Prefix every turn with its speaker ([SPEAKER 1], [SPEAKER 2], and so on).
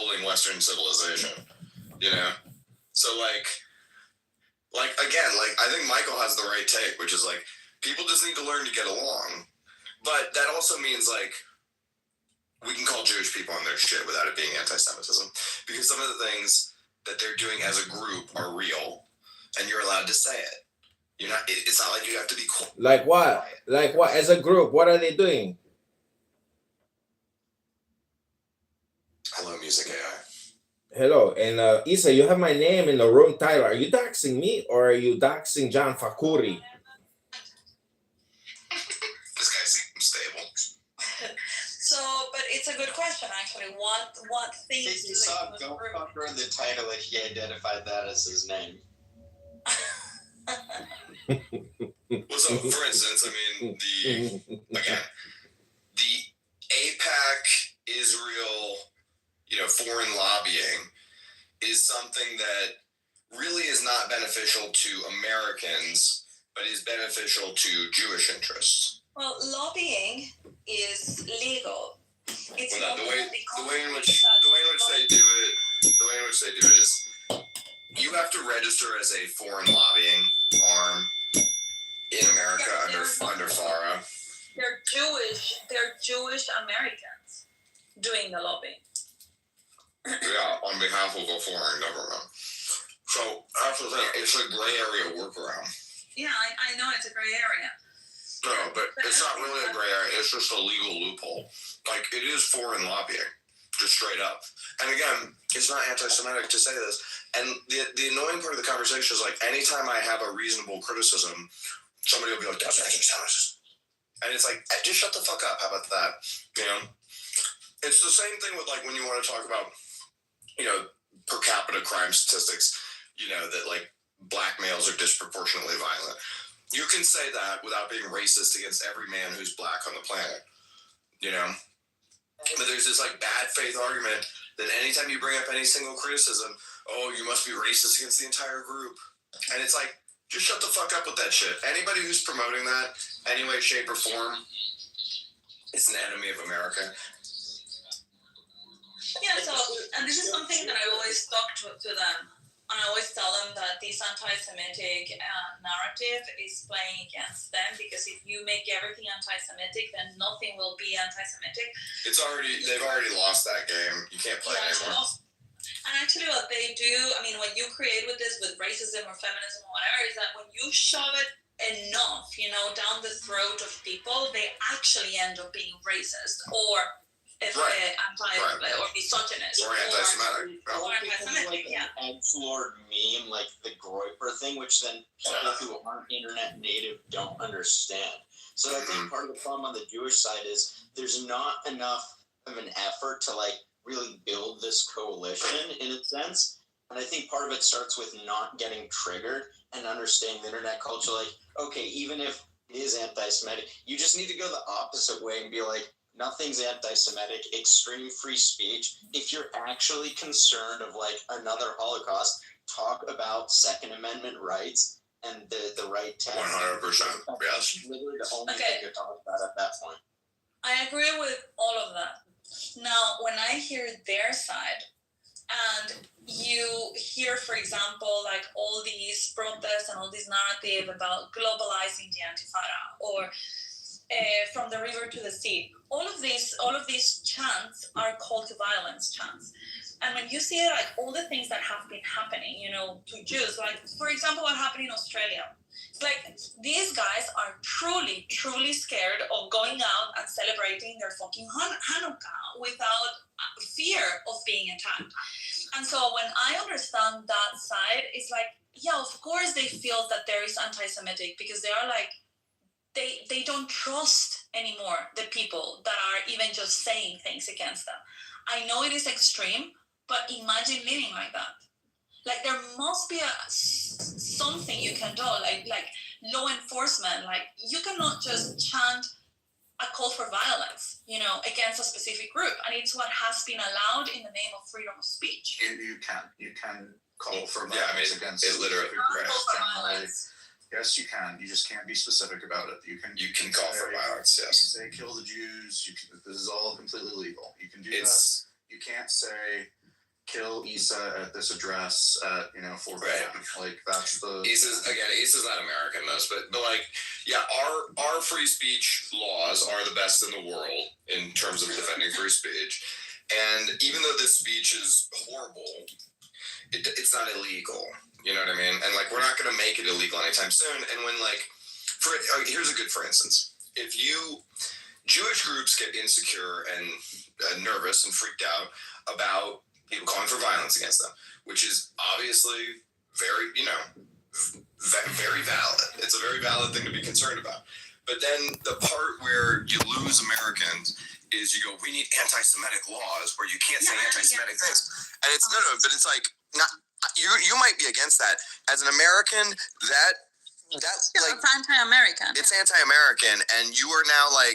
[SPEAKER 1] upholding Western civilization, you know? So, like, again, like, I think Michael has the right take, which is, like, people just need to learn to get along. But that also means, like, we can call Jewish people on their shit without it being anti-Semitism. Because some of the things that they're doing as a group are real, and you're allowed to say it. You're not. It's not like you have to be quiet.
[SPEAKER 2] Like what? Like what? As a group, what are they doing?
[SPEAKER 1] Hello, Music AI.
[SPEAKER 2] Hello, and Isa, you have my name in the room title. Are you doxing me or are you doxing John Fakuri?
[SPEAKER 1] This guy seems stable.
[SPEAKER 3] So, but it's a good question, actually. What things
[SPEAKER 4] If you saw Don't Fucker in the title, if he identified that as his name.
[SPEAKER 1] Well, so for instance, I mean, the AIPAC Israel, foreign lobbying is something that really is not beneficial to Americans, but is beneficial to Jewish interests.
[SPEAKER 3] Well, lobbying is legal. It's
[SPEAKER 1] well, no, the way in which they do it is you have to register as a foreign lobbying arm in America under FARA.
[SPEAKER 3] They're Jewish Americans doing the lobbying.
[SPEAKER 1] Yeah, on behalf of a foreign government. So that's the thing. It's a gray area workaround.
[SPEAKER 3] Yeah, I know it's a gray area.
[SPEAKER 1] No, but it's not really a gray area. It's just a legal loophole. Like, it is foreign lobbying, just straight up. And again, it's not anti-Semitic to say this. And the annoying part of the conversation is, like, anytime I have a reasonable criticism, somebody will be like, that's anti-Semitic. And it's like, just shut the fuck up. How about that? It's the same thing with, like, when you want to talk about, per capita crime statistics, that, like, black males are disproportionately violent. You can say that without being racist against every man who's black on the planet, But there's this, like, bad faith argument that anytime you bring up any single criticism, oh, you must be racist against the entire group. And it's like, just shut the fuck up with that shit. Anybody who's promoting that, any way, shape, or form, is an enemy of America.
[SPEAKER 3] Yeah, so, and this is something that I always talk to them. And I always tell them that this anti-Semitic narrative is playing against them, because if you make everything anti-Semitic, then nothing will be anti-Semitic.
[SPEAKER 1] They've already lost that game. You can't play it anymore.
[SPEAKER 3] And actually what they do, I mean, what you create with this, with racism or feminism or whatever, is that when you shove it enough, down the throat of people, they actually end up being racist or or misogynist
[SPEAKER 1] or anti-Semitic.
[SPEAKER 4] Or anti-Semitic, yeah. An edgelord meme, like the Groyper thing, which then people who aren't internet native don't understand. So I think part of the problem on the Jewish side is there's not enough of an effort to, like, really build this coalition in a sense. And I think part of it starts with not getting triggered and understanding the internet culture. Like, okay, even if it is anti-Semitic, you just need to go the opposite way and be like, nothing's anti-Semitic, extreme free speech. If you're actually concerned of, like, another Holocaust, talk about Second Amendment rights and the right to
[SPEAKER 1] 100%. Yes.
[SPEAKER 4] Literally the only thing you're talking about at that point.
[SPEAKER 3] I agree with all of that. Now, when I hear their side, and you hear, for example, like all these protests and all this narrative about globalizing the Antifada, or from the river to the sea, all of these chants are call to violence chants. And when you see, like, all the things that have been happening, to Jews, like, for example, what happened in Australia, it's like these guys are truly, truly scared of going out and celebrating their fucking Hanukkah without fear of being attacked. And so when I understand that side, it's like, yeah, of course they feel that there is anti-Semitic, because they are like, they don't trust anymore the people that are even just saying things against them. I know it is extreme, but imagine living like that. Like, there must be something you can do, like law enforcement. Like, you cannot just chant a call for violence, against a specific group. And it's what has been allowed in the name of freedom of speech.
[SPEAKER 5] You can call for violence,
[SPEAKER 1] yeah, I mean,
[SPEAKER 5] against
[SPEAKER 1] it literally.
[SPEAKER 5] Yes, you can. You just can't be specific about it. You can
[SPEAKER 1] call for violence. Yes.
[SPEAKER 5] You can say kill the Jews. This is all completely legal. You can do that. You can't say kill Issa at this address at 4 p.m. Like that's the
[SPEAKER 1] Issa's not American, but like, yeah, our free speech laws are the best in the world in terms of defending free speech. And even though this speech is horrible, it's not illegal. You know what I mean? And like, we're not going to make it illegal anytime soon. And when like, here's a good for instance. If Jewish groups get insecure and nervous and freaked out about people calling for violence against them, which is obviously very, very valid. It's a very valid thing to be concerned about. But then the part where you lose Americans is you go, we need anti-Semitic laws where you can't say anti-Semitic things. And it's no, but it's like, not you might be against that. As an American, that's like,
[SPEAKER 3] it's anti-American.
[SPEAKER 1] it's anti-American, and you are now like,